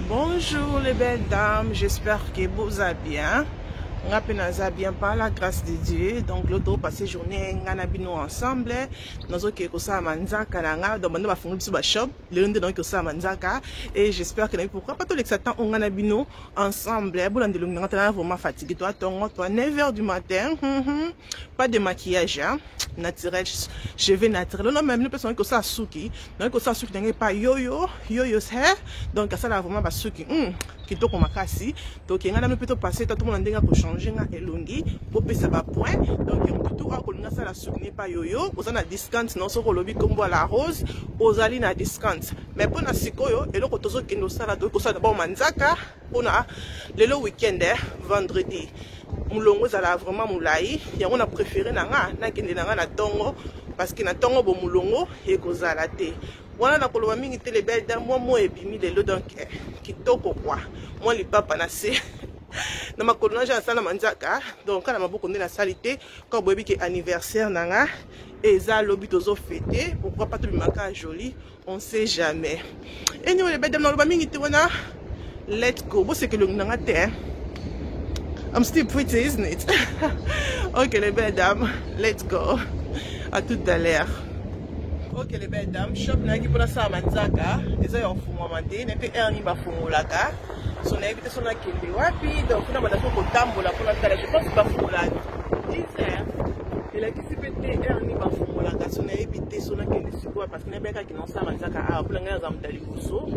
Bonjour les belles dames, j'espère que vous allez bien. On a bien par la grâce de Dieu. Donc l'autre passé journée on a bien ensemble. Nous avons que ça manzaka nanga donc on va faire une shop le lundi donc ça manzaka et j'espère que pourquoi pas tous les temps on a bien ensemble. Bon on est vraiment fatigué toi 9h du matin. Pas de maquillage hein? Naturel, cheveux naturels. Non même une personne que ça souki. Donc que ça souki n'est pas yo hair. Donc ça là vraiment pas souki. Qui to comme makasi. Donc il y a un peu passer tout le monde a pour changer na elongi pour passer ba point. Donc tout a qu'on a ça la souki n'est pas yo. Aux na discount non so ko lobi comme la rose. Aux ali na discount. Mais pour na sikoyo et le kotozo kendo ça la donc ça d'abord manzaka. On a le week-end vendredi. Moulongo zala vraiment moulai ya on a préféré nanga na kende nanga na tongo parce que na tongo bo moulongo e kozala te wana na koloba mingi te les belles dames moi ebimi lelo donc kitoko quoi moi li papa na se na makolo na ja sala manzaka donc kana maboko nde na salité quand boyebi ke anniversaire nanga eza lobi tozo fêter pourquoi pas tout bimaka joli on sait jamais et nous les belles dames na koloba mingi te wana let's go bo c'est que le nanga te hein? I'm still pretty, isn't it? Ok les belles dames, let's go. À tout à l'heure. Ok les belles dames, shop na qui pour la sa manzaka. Déjà on fumo mande, ne pe erni ba fumo laka. So na éviter son akende wapi, donc on a bada ko tambola pour la tala. Je pense pas fumo la. Dizer, il a qui se pété erni ba fumo laka. So na éviter son akende siko parce que na beka qui non sa manzaka a pour la ngana zamdali buso.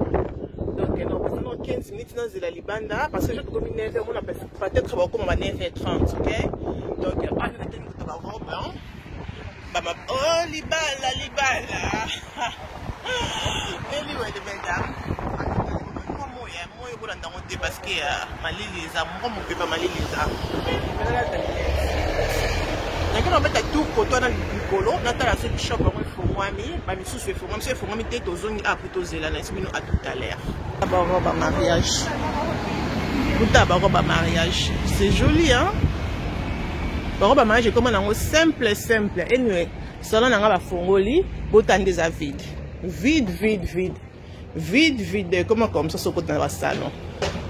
Donc, non, 15 minutes dans la Libanda, parce que je peux combiner peut-être comme 9h30, ok? Donc, on va la robe, hein? Oh, Libala! Anyway, les belles dames, moi, parce que ma lilisa, moi, mon papa, ma lilisa. Donc, on va mettre tout pour toi dans le colo, dans la shop, pour moi, mais sous ce pour moi, c'est pour moi, mais t'es aux zones à plutôt zélana, à tout à l'heure. Robe mariage. Robe mariage. C'est joli, hein? Robe mariage, comme on a simple. Anyway, salon on a fongoli, botan des vide. Vide. Comment comme ça, ce côté dans le salon.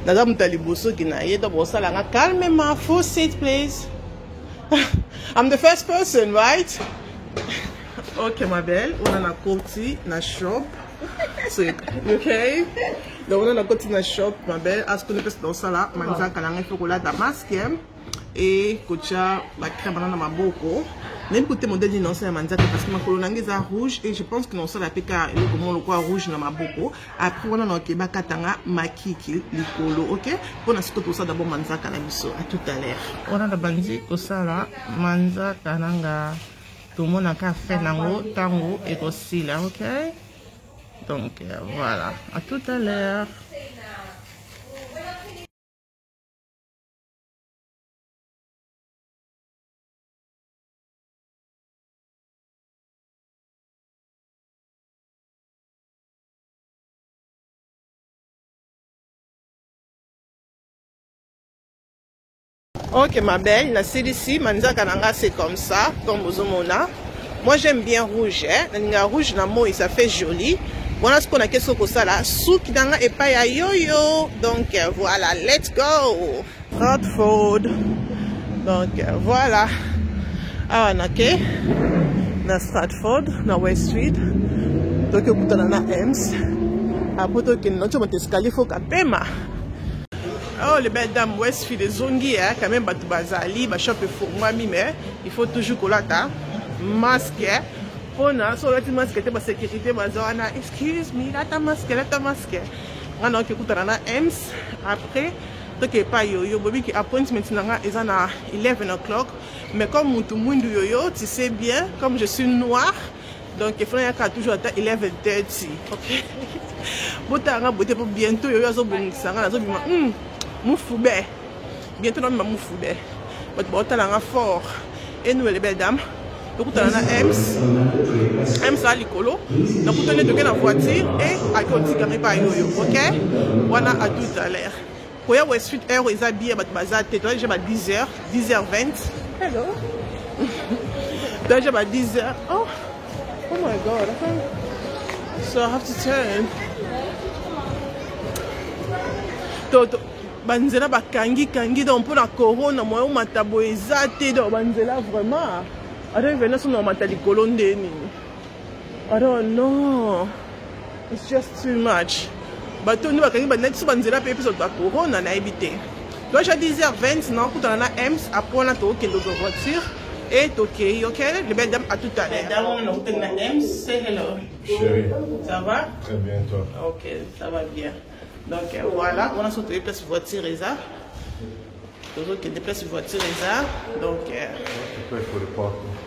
Dans le taliboso qui n'a pas de salon, calmement, full seat, please. I'm the first person, right? Ok, ma belle, on a un côté, na shop. So, okay? Donc, on a un côté, na shop, ma belle. Est-ce que nous peut dans ça là? Manzaka, il faut que la damasque et kocha, la crème dans ma boko. Même côté modèle non c'est manzaka parce que ma colonne est rouge et je pense que non ça la peka le comment le quoi rouge dans ma boko. Après, on a un keba katanga makiki likolo, ok? Pour na tout ça d'abord manzaka na biso. À tout à l'heure. On a la bandi ko ça là, manzaka nanga. Tout le monde a fait nango, tango et aussi là, ok? Donc voilà, à tout à l'heure. Ok ma belle, la CDC, manzaka nanga c'est comme ça, comme vous avez. Moi j'aime bien rouge, hein. Le rouge na moi ça fait joli. Voilà ce qu'on a qu'est-ce que ça là, souk nanga et pas ya yo. Donc voilà, let's go. Stratford. Donc voilà. Ah on a que na Stratford, na West Street. Donc vous êtes na Ems. Après toi que notre monte escalier faut kapema. Oh les belles dames Westfield zongi hein quand même batu bazali ba shop pour moi mais il faut toujours colata masque pour na so la masque te ba sécurité bazana excuse me la ta masque on a que kutana na Ems après donc pas yo bobi ki appointment nanga est à 11 o'clock mais comme tout le monde yo tu sais bien comme je suis noire donc il faut toujours attendre 11:30 OK botanga boté pour bientôt yo zo bongisa nga zo bima Moufoube. Bientôt, on va moufoube. baotalanga fort. Et nous, les belles dames, nous avons Ems à l'icolo. Nous avons toqué la voiture et à côté de la yoyo. Ok? Voilà, à tout à l'heure. Pour y Westfield Air, ils habillent à 10h, 10h20. Hello. Déjà à 10h. Oh my god. So I have to turn. Banzela bakangi donc pour la corona moi matabo ezate donc banzela vraiment alors venez sur nos matali colonde ni I don't know, it's just too much bato ni bakangi banet sur banzela pe episode ba corona na habité donc à 10h20 non pour na Ems après na to kendo de voiture et ok les belles dames à tout à l'heure dames on a hôtel na Ems say hello chérie ça va très bien toi ok ça va bien. Donc voilà, on a sauté les places voiture et ça. Les autres qui déplacent voiture et ça. Donc,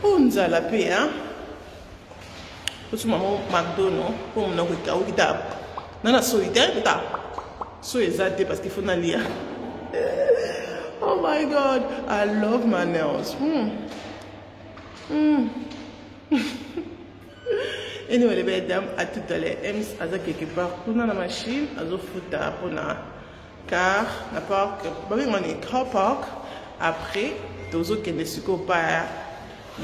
on nous a la paix, hein. Pour ce moment, McDonald's, pour mon avocat, ou qui t'a. Non, non, solitaire, ou t'a. Solitaire, parce qu'il faut n'aller lire. Oh my god, I love my nails. Et nous, les belles dames, à tout à l'heure, Ems, à quelque part, pour la machine, à fouta pour la car, la parc, car park, après, tous autres qui ne sont pas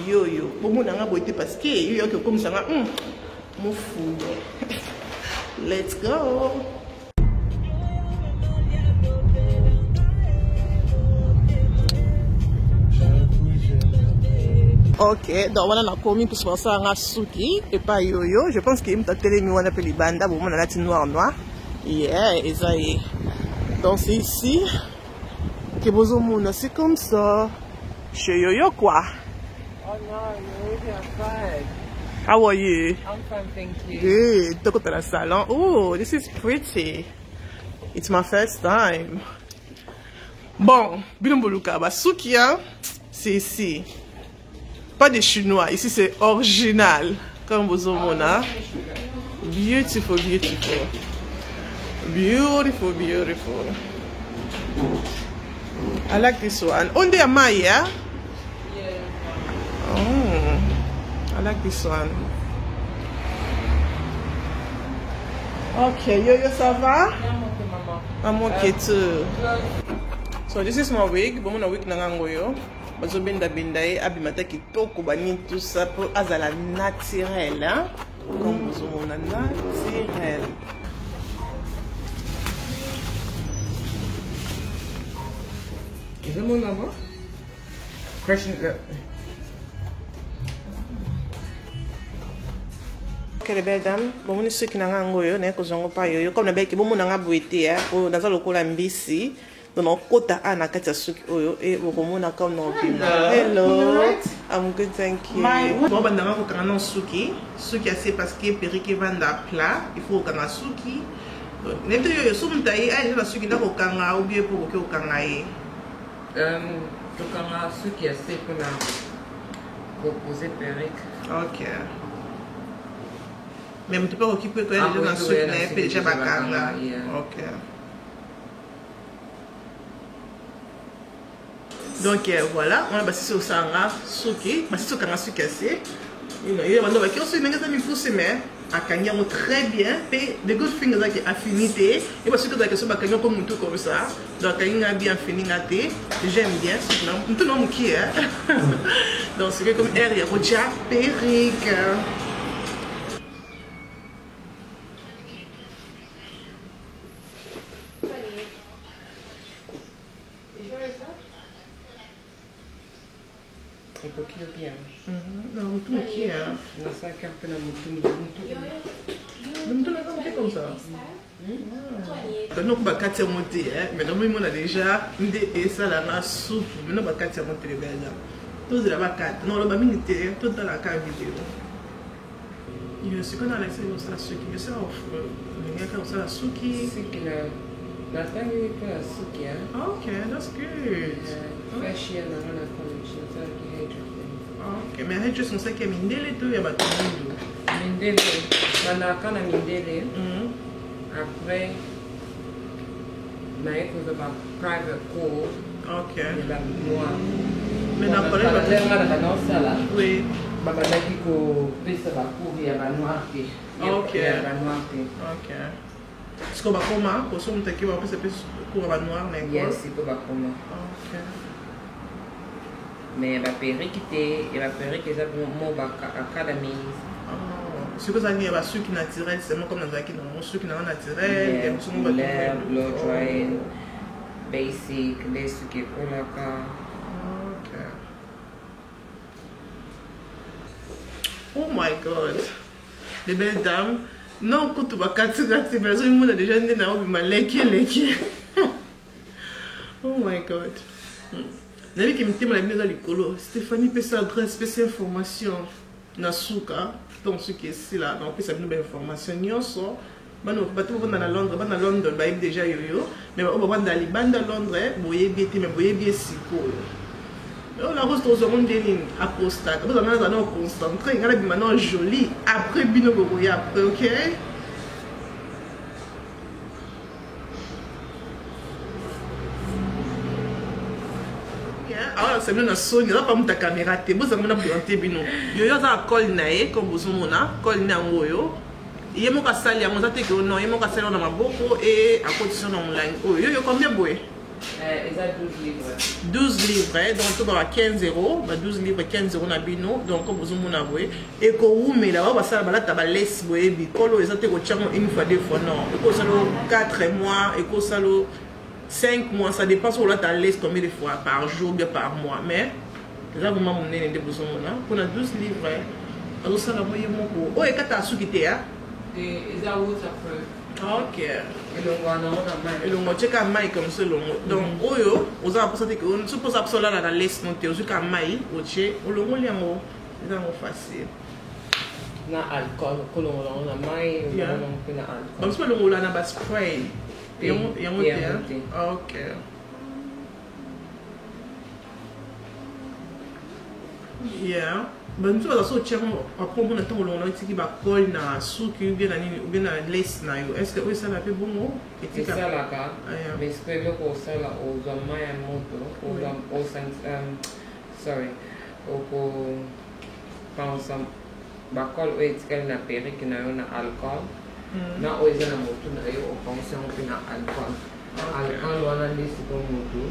yo. Pour moi, on a beau parce que yo comme ça, mon fou. Let's go. Ok, donc voilà, on a commis pour se passer à Suki et pas Yoyo. Je pense qu'il y a une télé, on appelle les bandas, bon, on a la noir. Yeah, et ça y est. Donc c'est ici que vous avez c'est comme ça. Chez Yoyo, quoi. Oh no, you're fine. How are you? I'm fine, thank you. Good. Talk about the salon. Oh, this is pretty. It's my first time. Bon, Bilomboluka, Suki, c'est ici. Pas de chinois, ici c'est original. Comme vous avez vu. Beautiful. I like this one. On the Maya? Yeah. Oh, I like this one. Okay, Yoyo, ça va? I'm okay too. So this is my wig. Bon, mon wig nangangoyo. Bazo benda abimata kitoko bani tout ça pour azala naturel, hein? Comme vous on a naturel. Is it mon number? Question. Ok les belles dames, bon on est ceux qui n'ont ngoyo, n'est que zongo pa yo, comme na belle qui bon mon anga boité, hein, pour dans le cola mbisi. Donc, kota ana kati suki oyo e bokomona comme no pima. Hello. I'm good, thank you. Bon bandanga ko kana suki assez parce que perike vanda plat, il faut kana suki. Donc, neto yo sumta yi ai na suki na ko kanga ou bien pour ko kanga yi. To kanga suki assez pour la proposer perike. OK. Même tu peux occuper quand il est dans suki na déjà bakanga. OK. Donc voilà, on a basé sur Sanga, Suki, basé sur Kanga Suki assez. Il y a des gens qui ont à Kanya très bien, et the good thing is que affinité, et parce que dans question Kanya comme tout comme ça, donc Kanya bien fini gâté, j'aime bien, tout le monde qui est. Donc c'est comme air, il y a déjà perruque. Un peu bien. Non, tout qui est. On a ça un peu dans mon tout comme ça. Donc, bakati monté, mais non, on a déjà une et ça la soupe, mais non, bakati monté les belles. Tout de la bakati, non, le baminité, tout dans la carte vidéo. Il y a ce qu'on a laissé au Sasuki, mais ça offre. Il y a comme ça la Suki. C'est que la taille est pas la Suki. Ok, that's good. Fresh year, on a collection, ça qui est hairdressing. Ok, mais hairdressing, on sait qu'il y a Mindele tout, il y a Batamundo. Mindele, on a quand on a Mindele. Après, Mais il faut avoir private cool. Ok. Il y a noir. Mais dans le là. oui. Baba qui ko pesa ba cool il y a noir qui. Ok. Il y a noir qui. Ok. Est-ce qu'on va comment? Pour ça, on t'a dit qu'on va faire pour la noire, mais quoi? Yes, c'est pas comment. Ok. Mais il va périr que ça mon academy. Ce que ça dit, il y a ceux qui naturel, c'est comme dans qui non, ceux qui n'ont naturel, Yeah, ils sont l'air, blow dry, basic, les ceux qui pour la car. Ok. Oh my God. Les belles dames. Non, quand tu vas casser la personne, le monde a déjà dit non, mais léki. Oh my God. Nabi qui me dit la dans l'écolo. Stéphanie peut s'adresser spéciale information. Nasuka, donc ce qui est ici là, donc ça nous information. Nyonso, bah nous pas tout dans Londres, bah dans Londres, bah déjà yo, mais on va dans les bandes de Londres, boyer bien, mais boyer bien siko. On a reçu aux hommes des lignes apostat. Vous avez un concentré, il y a maintenant joli. Après bino boyer après, ok? Alors, c'est bien la sonne, il n'y a pas de caméra, vous avez planté bino. Yo yo za col nae, comme vous mona, col na ngoyo. Il y a mon cassal, il y a mon attaque, non, il y a mon cassal dans ma boko et à condition online. Oh, yo combien boy? Ils ont 12 livres. 12 livres, donc tout va 15 €, 12 livres 15 € na bino, donc comme vous mona boy. Et ko mais là va ça bala tabalès boy bi kolo ils ont été une fois deux fois non. Et ko salo 4 mois et ko salo 5 mois, ça dépend sur la ta laisse combien de fois par jour, bien par mois. Mais là, vous m'avez donné des besoins. On a 12 livres. Alors, ça va moyen mon cours. Oh, et quand tu as souquité, hein? Ils ont waterproof. Ok. Et donc, on a un et donc, check un mail comme ça. Donc, oh, yo, vous avez pensé que on suppose que là, la laisse monter. Vous avez un mail, vous avez un mail facile. Na alcool, on a mail, on a alcool. Donc, c'est pas le mot là, on a spray. Et on est ok. Yeah. Ben tu vas so tiens après on attend on a qui va coller na sou qui bien na lace na yo. Est-ce que oui ça l'a fait bon mot? C'est ça là car. Mais ce que le ko ça là aux hommes à moto, aux sorry. Au pense ba col ou est na perruque na yo na alcool. Na oiza na moto na yo opensão na alcool. Alcool wana lisi ko moto.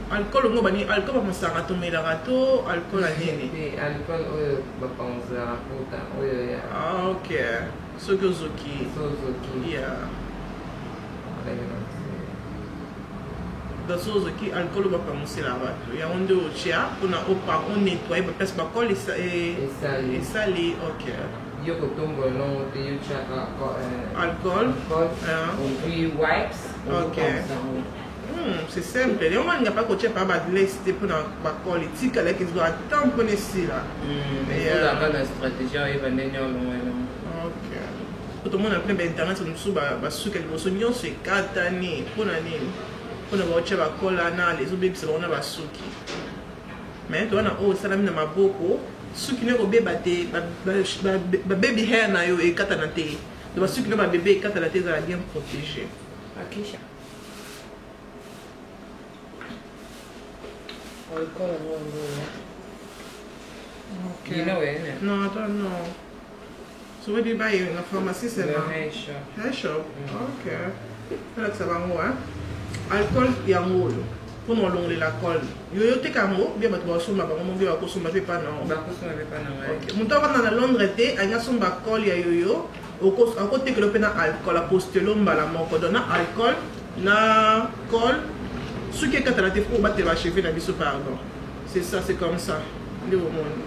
Alcool ngo bani alcool ba masanga to mela gato alcool a nini. Alcool oyo ba panza puta oyo ya. Ah ok. Sozoki. Yeah. Da Sozoki alcool ba panza la bato. Ya onde o chia kuna opa on nettoyer ba pes ba col et salé. Ok. Yo ko tombo long te yo cha alcool. Puis wipes. Ok. C'est simple. Et on n'a pas coaché par la laisse pour la politique avec ils doivent tamponner ici là. Mais on a pas de stratégie et venir loin. Ok. Tout le monde a plein d'internet sur nous bah sur quelque chose nous c'est 4 années pour l'année. Pour nous watcher la cola na les autres c'est on a ba suki. Mais toi na oh ça la mina maboko suki ne ko beba te ba baby hair na yo e katana te. Donc suki ne ba bébé katana te ça bien protégé. Akisha. Alcool ok. You know it, No, I don't know. So where do you buy it? In the pharmacy? The hair shop. Hair shop? Ok. Ça va moi. Alcool, il y a un mot. Pour nous, on l'alcool. Il y a un mot. Bien, tu vas consommer. On va consommer pas non. Ok. Mon temps dans Londres était, il y a son alcool, il y a yo. Au côté que l'on a alcool, la postulum, la mort, on a alcool, na col. Ce qui est quand elle a été pour battre la cheville, la biseau pardon. C'est ça, c'est comme ça. Le monde.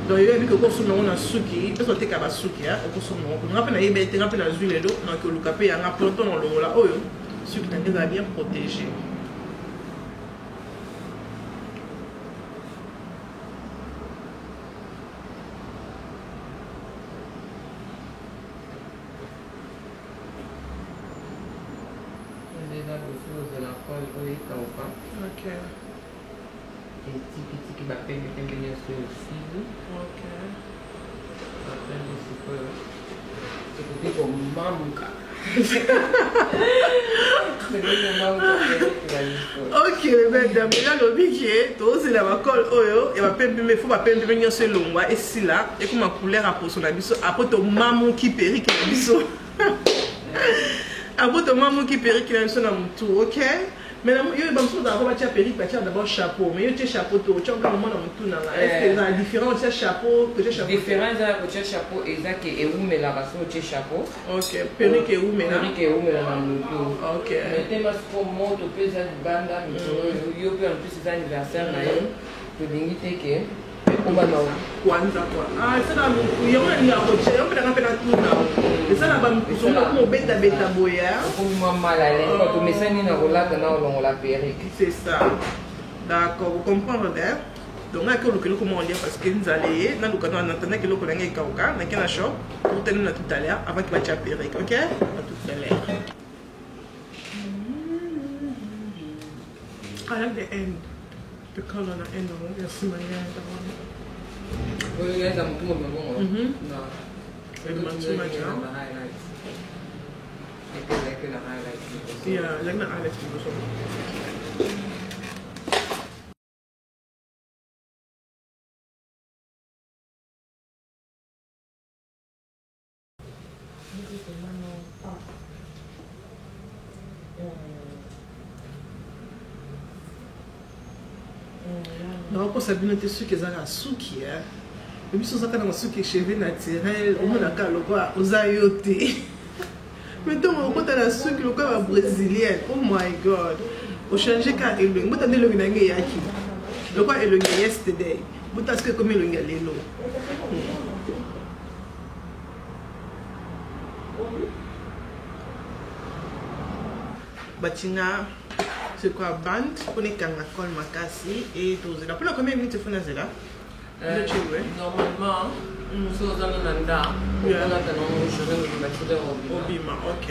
Donc il y a vu que quand on a suki, parce que tu as suki, on a appelé la yébé, on a appelé la huile d'eau, on a que le capé, on a planté dans le là, oh, ce qui est bien protégé. Ok. Et tiki va peine sur le cible. Ok. Après, c'est pour mamuka. Ok, mesdames, là le biquet, tout c'est la col oyo, et va pembe mais faut pas pembe venir se longwa et si là et comme ma couleur à pour son abisso après ton maman qui périt qui abisso. Après ton maman qui périt qui abisso dans mon tour, OK? Mais il y a des choses d'abord tu as périt, tu as d'abord chapeau, mais il y a chapeau tout, tu as un moment dans mon tour là. Est-ce que la différence c'est chapeau, que j'ai chapeau. Différence avec le chapeau exact et où mais la raison tu chapeau. OK, périt et où mais là. Périt et où mais là dans mon tour. OK. Mais t'es mas pour monte au pays de banda, il y a un peu ses anniversaires là, tu l'ingité que Kwanza quoi. Ah, c'est là il y a un lien au chez, on peut la rappeler tout là. Et ça là ba son mo beta beta boya. Pour moi mal à l'aise quand tu me sens ni na rola que na on la perrique. C'est ça. D'accord, vous comprenez? Donc là que le comment dire parce que nous allons dans le canal on entendait que le collègue est kauka, na kena shop pour tenir tout à l'heure avant qu'il va te perrique, OK? À tout à l'heure. I like the end. The color on the end of it. Yes, my God. Oui, les amis, tout le monde. Non. Like too much now. The highlights. Like the highlights. Yeah, like the highlights also. Non, pour ça, bien, tu es sûr que ça a souki, hein. Et puis, ça a souki cheveux naturels, au moins, on a le quoi, aux ayotés. Maintenant, on a la souki, le quoi, brésilienne. Oh my God. Au changer quand il est, moi, t'as dit le gagné yaki. Le quoi, il est gagné yesterday. Moi, t'as ce que comme il est gagné l'eau. Batinga. C'est quoi band pour les col makasi et tout ça. Pour combien de minutes tu fais là? Normalement, nous sommes dans l'anda. On a un chemin de bâtiment au Bima. OK.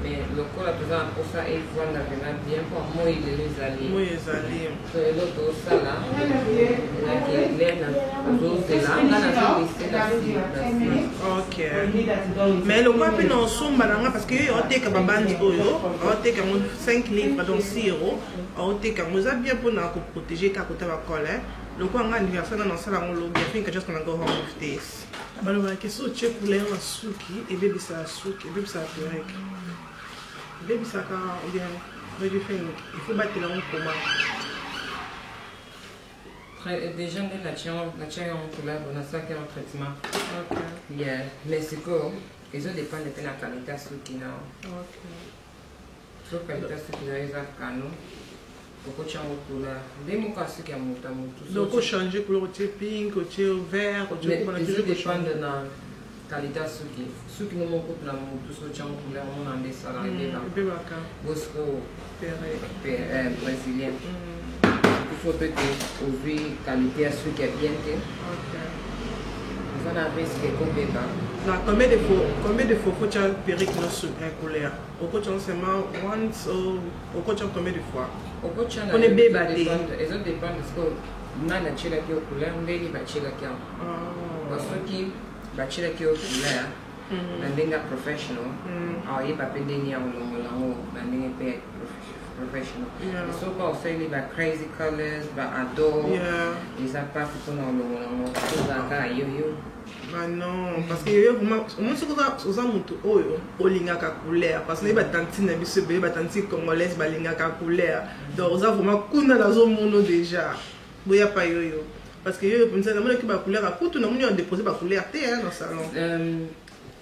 Mais le corps a besoin pour ça et voir la bien pour moi il les alliés. Moi les alliés. C'est l'autre ça là. Il est là. OK. Mais le quoi puis non somba là parce que on te ka babandi oyo, on te ka 5 livres donc 6 €. On te ka nous a bien pour nous protéger ka kota ba coller. Le quoi on a anniversaire dans ça là on l'a bien fait que juste qu'on a go home with this. Alors que so check pour les suki et bébé ça suki, bébé ça perek. Bébé ça ka bien bébé fait il faut battre là on comment. Déjà la tient en couleur on a ça qui est en traitement. OK. Yeah, mais c'est quoi ils ont dépend de la qualité suki là. OK. Sur qualité suki là ils ont pourquoi tu as une couleur? Des mots qui ont monté. Donc, on change de couleur, tu pink, tu vert, tu dépend de la qualité suki. Suki nous montre la montre, tout ce qui est en couleur, on a des salariés là. Bosco, brésilien. Il faut peut-être ouvrir qualité suki bien que. On a risqué combien de fois faut-il perruque dans couleur? Au coach seulement once au coach combien de fois? On est bébé. Ils ont dépend de ce que on a la chila qui est couleur, on est la chila qui est. Parce que la chila qui est couleur, on est professionnel. Alors il va pas donner un long, on est professional. So called say like crazy colors, but adore. Ils ont pas fait ton long, tout ça yo. Ah non, parce que yo vraiment, moi ce que ça monte o linga ka couleur parce que les batanti na biso be batanti congolaise ba linga ka couleur. Donc ça vraiment kuna la zone mono déjà. Boya pa yo parce que yo comme ça na mona ki ba couleur a kutu na mona déposer ba couleur té dans salon.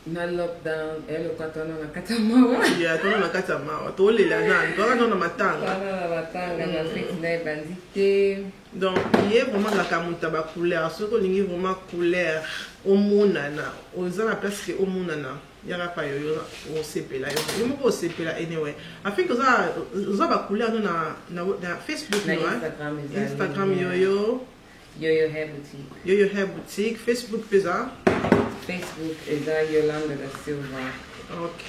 Na lockdown, le katana na katamawa. Yeah, tona na katamawa. To le la nan, to na matanga. Na matanga na fête na bandité. Donc, il y a vraiment la kamuta ba couleur, ce que il y a vraiment couleur au monana. Aux la place que au monana. Il y a pas yo au CP là. Il mo au CP là anyway. Afin que ça ba couleur na Facebook no. Instagram Yo-Yo Hair Boutique. Yo-Yo Hair Boutique, Facebook pesa. Facebook is Yolanda da Silva. OK.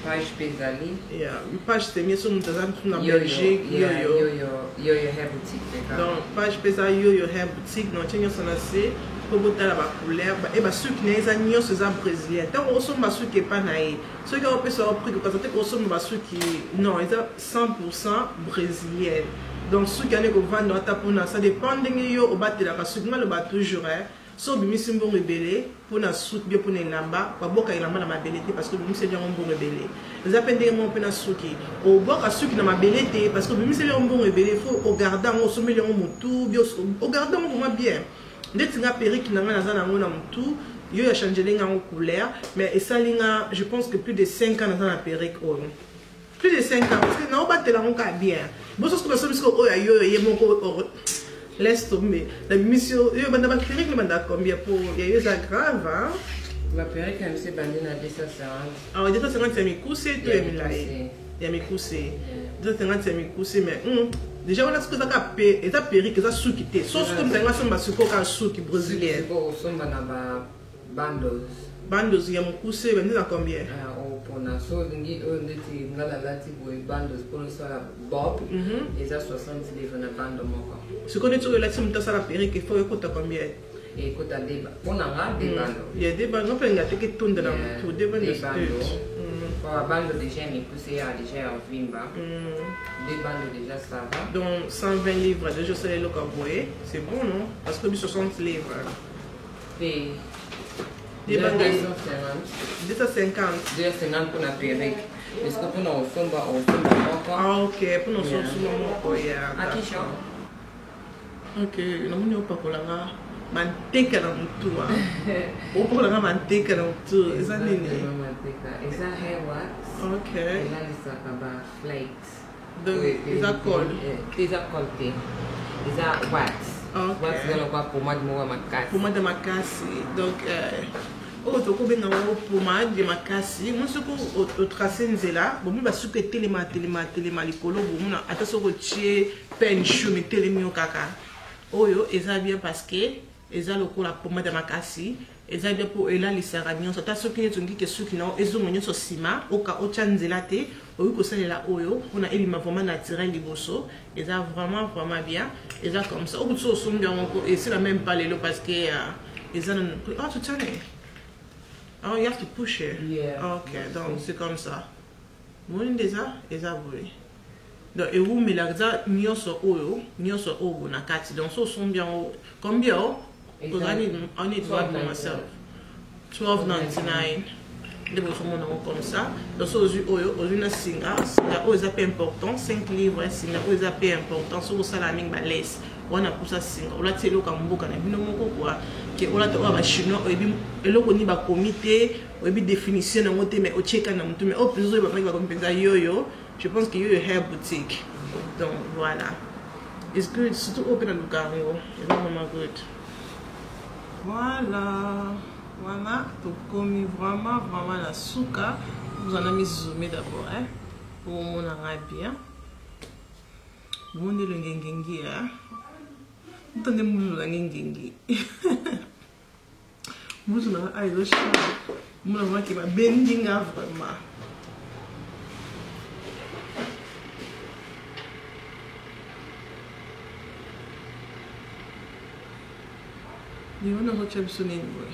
Page Pesali. Yeah, une page c'est mieux sur nous dans Belgique. Yo-Yo Hair Boutique. Donc page Pesali Yo-Yo Hair Boutique, non tiens ça là c'est pour botter la couleur et bah ceux qui n'ont ni aux brésiliens tant on sommes ceux qui pas naï ceux qui ont pris ça au prix que quand on sommes ceux qui non ils sont 100% brésiliens donc ceux qui ont vendre dans ta pona ça dépend de yo au battre la ceux qui le bat toujours so bimi simbo rebelle pour na soute bien pour na lamba kwa boka ilamba na mabelete parce que bimi c'est bien un bon rebelle les appendé mon pena souki au boka souki na mabelete parce que bimi c'est bien un bon rebelle faut au garder on sommet le mutu bio au garder moi bien dès que na perruque na na na na mutu yo a changé linga en couleur mais et ça linga je pense que plus de 5 ans dans la perruque oh plus de 5 ans parce que na battre la on bien bon ce que parce que oh yo mon laisse tomber. La mission, il y a une perruque qui m'a combien pour. Il y a eu ça grave, hein? La perruque, elle s'est bandée à 250. Ah, 250, c'est mes coussés, tu es mis là. Il y a mes coussés. 250, c'est mes coussés, mais. Déjà, on a ce que ça a payé. Et ta perruque, ça a sous-quitté. Sauf comme ça, on a sous un sous-qui brésilien. C'est bon, on a bandos. Bandos, il y a mon coussé, mais nous, à combien? Pour la chose, on a la bandos pour le soir bob. Et ça, 60 livres na bando moko. Ce qu'on est sur la team, ça la perruque, il faut écouter combien? Et écoute, des bandos. Il y a des bandos, il y a des bandos dans tout, des bandos. Pour la bande déjà, mais poussé à déjà en vimba. Des bandes déjà, ça va. Donc 120 livres, déjà, c'est le caboué. C'est bon, non? Parce que 60 livres. Et des bandes 250. 250. 250 pour la perruque. Parce que pour nous, on va ah, ok. Pour nous, on va à qui chante? Ok. Nous pas pour la manteca na mtu wa. Opo la manteca na mtu. Eza nini? Eza hair wax. Ok. Eza lisakaba flakes. Donc, eza col. Eza colté. Eza wax. Ok. Wax zelo kwa pomade mowa makasi. Pomade makasi. Donc, toko benga wa pomade makasi. Moi ce que au tracé nzela, bon ba suke telema likolo bon na ata soko tie pen chou mais telemi kaka. Oyo eza bien parce que eza lokola pomade makasi eza bien pour ela lisara nyonso ta soki netungi ke suki na ezongo nyonso sima oka ochanzela te oyo kosalela oyo pona elima vraiment naturel liboso eza vraiment bien eza comme ça oku so sombi encore et c'est la même pas lelo parce que eza ah tu tiens oh you have to push it yeah ok donc c'est comme ça mon déjà eza boulé donc et vous mélangez nyonso oyo na kati donc so sombi combien I need to work for myself. $12.99. Des personnes comme ça. Donc, aujourd'hui, on a singa. C'est peu important. 5 livres, singa. C'est peu important. So, ça la minga laisse. On a pour ça singa. On a télé comme beaucoup. On a que on a tout chinois. Et là, on y va comité. On y va définition. On a mais au check on a tout. Mais au plus on va faire comme ça yo. Je pense qu'il y a une hair boutique. Donc voilà. It's good. Surtout open à Lucario. It's vraiment good. Voilà, tout comme vraiment la souka. Vous en avez zoomé d'abord, hein, pour mon bien. Vous avez le ngengi, hein. Vous avez le ngengi. Vous avez le chat. Vous avez le bending, vraiment. You want to watch episode anyway?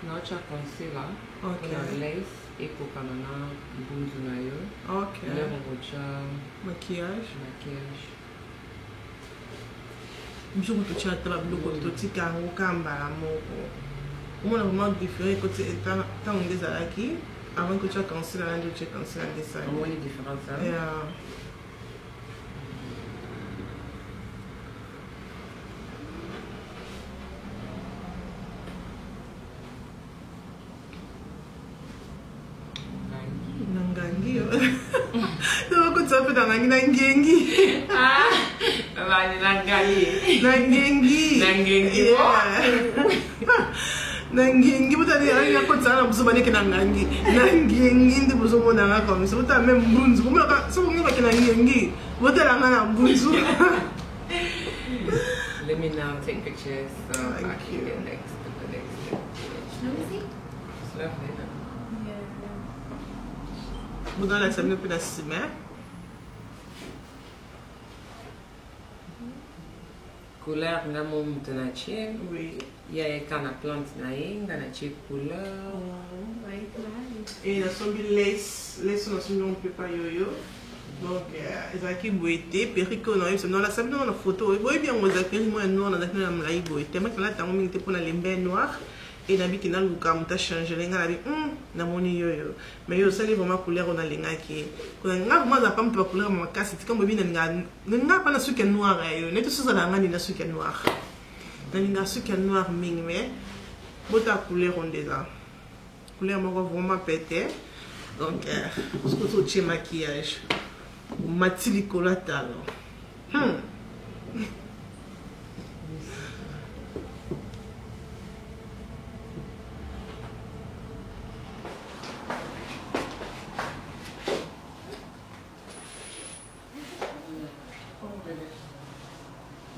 Nacha concealer. Okay. Kuna lace eko kanana bunzu na yo. Okay. Leo ngocha maquillage. Maquillage. Je vais te dire que tu as un petit carreau kamba moko. On a vraiment différent côté tant on des alaki avant que tu as concealer là tu as concealer des ça. On voit les différences ça. Yeah. Nangangi yo. Yo ko tsape nangangi. Ah, bali nangangi. Nangengi. Nangengi butani ari ko tsana busubane ke nangangi. Nangengi ndi busomona nga comme ça buta même mbunzu. Kumela ka so ngiba ke nangengi. Butala nga mbunzu. Let me now take pictures so I can get next to the next picture. Let me see. It's lovely. Vous allez examiner plus la ciment. couleur nga mom tenachi. Oui. Il y a kana plante na nga na chi couleur. Et la sombi laisse na sombi on peut pas yo. Donc ezaki boité periko na yo la samedi na photo. Boy bien mo zakeli mo noir na zakeli na mlai boité. Ma kala tango mingi te pona lembe noir. Et n'habite na luka muta changer lenga na bi na moni yo mais yo sali vraiment couleur on a lenga ki kuna nga moi za pas me couleur ma kasi tika mo bi na nga pa na suke noir yo ne to so za nga ni na suke noir na nga suke noir mingi mais bota couleur on déjà couleur mo vraiment pété donc ce que tu maquillage matili colatalo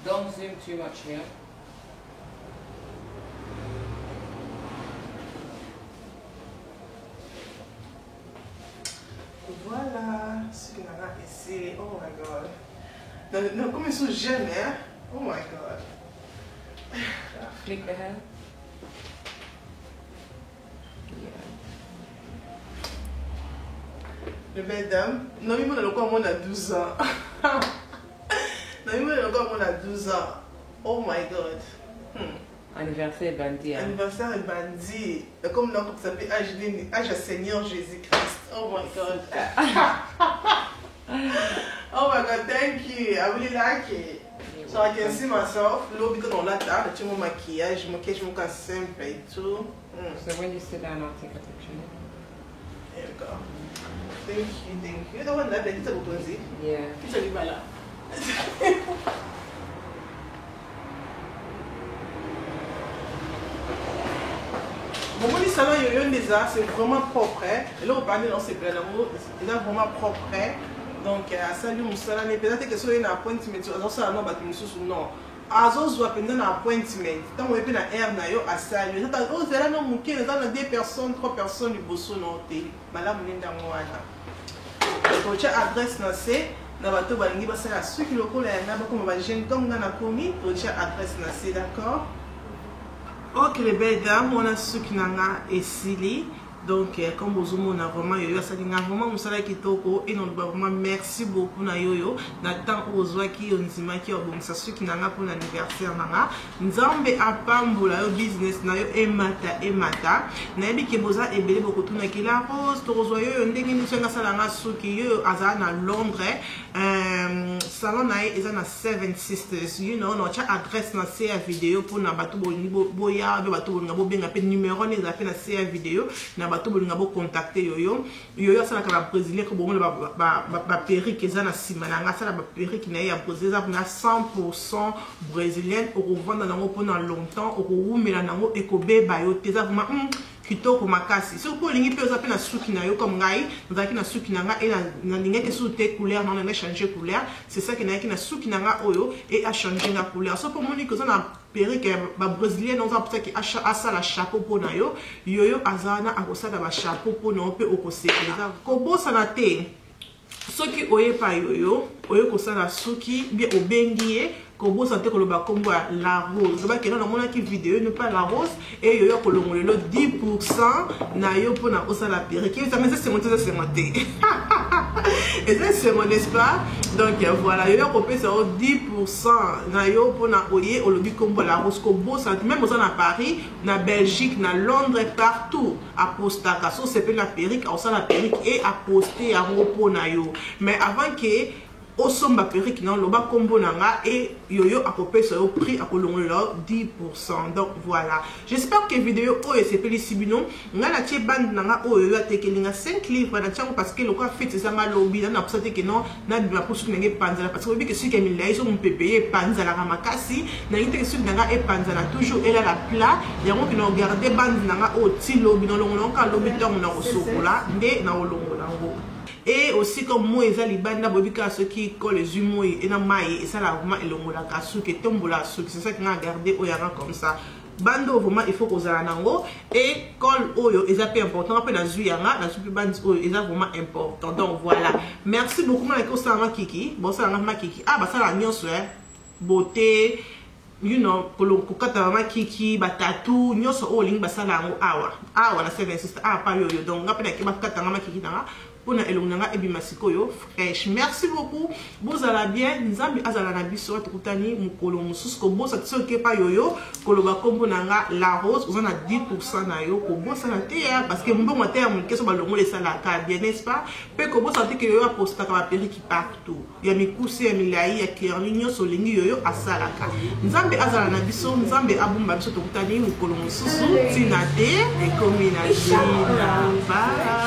Don't zoom too much here. Voilà ce qu'on a ici. Oh my god. Non, comme ils sont jeunes, hein? Oh my god. Flick the hair. Le belle dame. Non, mais on a 12 ans. On a 12 ans. Oh my god. Anniversaire bandit. Anniversaire et bandit. Comme ça s'appelle âge à Seigneur Jésus-Christ. Oh my god. Oh my god, thank you. I really like it. So I can see myself. Low because on that time, tu mon maquillage, mon simple et tout. So when you sit down, I'll take a picture. There we go. Thank you. You the one that did it. Yeah. It's a là. Bon, mon salon yo déjà c'est vraiment propre. Et là on parle dans ces plans d'amour, c'est vraiment propre. Donc salut mon salon et peut-être que soit une appointment dans ça non ba tu non. Azo zo pendant un appointment. Tant on est na air na yo à salut. Ça oh c'est là non muké dans 2 personnes, 3 personnes du bosso non té. Madame nenda mwana. Donc tu adresse na c'est na bato balingi basala suki lokola ya ngaba comme ba jeune comme na komi to tu adresse na c'est d'accord. Ok les belles dames, on a suki nanga et sili. Donc comme vous on a vraiment yo ça dinga vraiment musala kitoko et non vraiment merci beaucoup na yoyo na temps ozwa ki onzima ki obongisa suki nanga pour l'anniversaire nanga nzambe apambola yo business na yo emata na yebi ke boza ebele boko tuna ki la rose to ozwa yo ndenge ni tsenga sala nga suki yo azana na Londres salon na eza na 7 Sisters you know no cha adresse na CA vidéo pour na bato boya bato ngabo benga pe numéro ni za fait na CA vidéo na bato bolinga bo contacter yoyo sala ka brésilien ko bongo ba perruque eza na sima na nga sala ba perruque na ya brésilien na 100% brésilienne au revendre nango pendant longtemps au roumela nango ekobeba yo teza vraiment kitoko makasi so ko lingi pe oza pe na suki na yo comme ngai nzaki na suki na nga et na lingi ke sous te couleur na nga changer couleur c'est ça que na ki na suki na nga oyo et a changer la couleur so pour moni ko na perruque ba brésilien on za pour ça ki asa la chapeau pour na yo yoyo azana akosala ba chapeau pour na pe okosekeza ko bosa na te soki oye pa yoyo oyo kosala suki bien obengie ko bosa te ko loba kombo la rose ba kena na mona ki vidéo ne pas la rose et yoyo ko longolelo 10% na yo pour na osala perruque ça mais c'est monté et c'est mon n'est-ce pas donc voilà yoyo ko pesa 10% na yo pour na oye olobi kombo la rose ko bosa même aux en Paris na Belgique na Londres partout à postaka so c'est pe la perruque on la perruque et à poster à repos na yo mais avant que osomba perruque non loba combo nanga et yoyo a kopesa au prix à kolongolo 10%. Donc voilà, j'espère que vidéo o c'est peli sibino nga na tie band nanga o yoyo atekelinga 5 livres na tiango parce que le quoi fait ça ma lobby na pour ça que non na bima pour ce nenge panzala parce que obi que ce que mi laiso mon pépé panzala ramakasi na ngite que ce nanga e panzala toujours elle a la plat yango que no garder band nanga o ti lobby no longo ka lobby tango na osokola nde na olongo nango. Et aussi comme moi ils allaient banda bobika ceux qui collent les humours et na mai et ça la vraiment elongo la kasu que tombola suki c'est ça qu'on a gardé au yara comme ça bando vraiment il faut qu'on a nango et col oyo ils appellent important après la zuyanga la super band oyo ils vraiment important donc voilà merci beaucoup moi que ça ma kiki bon ça ma kiki ah bah ça la nyonso beauté you know kokata mama kiki batatu nyoso o ling basala ngo awa na seven sister pa yo donc ngapena ke bakata mama kiki nanga pona elonga ebima sikoyo fresh. Merci beaucoup, bozala bien, nzambe azala na biso tukutani mukolo mususu ko bosa tsoke pa yoyo koloba kombo nanga la rose uzana 10% na yo ko bosa na te parce que mbongo te ya mulkeso balongo le sala ka bien n'est-ce pas pe ko bosa te ke yo aposta ka periki partout ya mikusi ya milai ya kirli nyoso lingi yoyo asala ka nzambe azala na biso, nzambe abumba biso tukutani mukolo mususu tina te e komina jina ba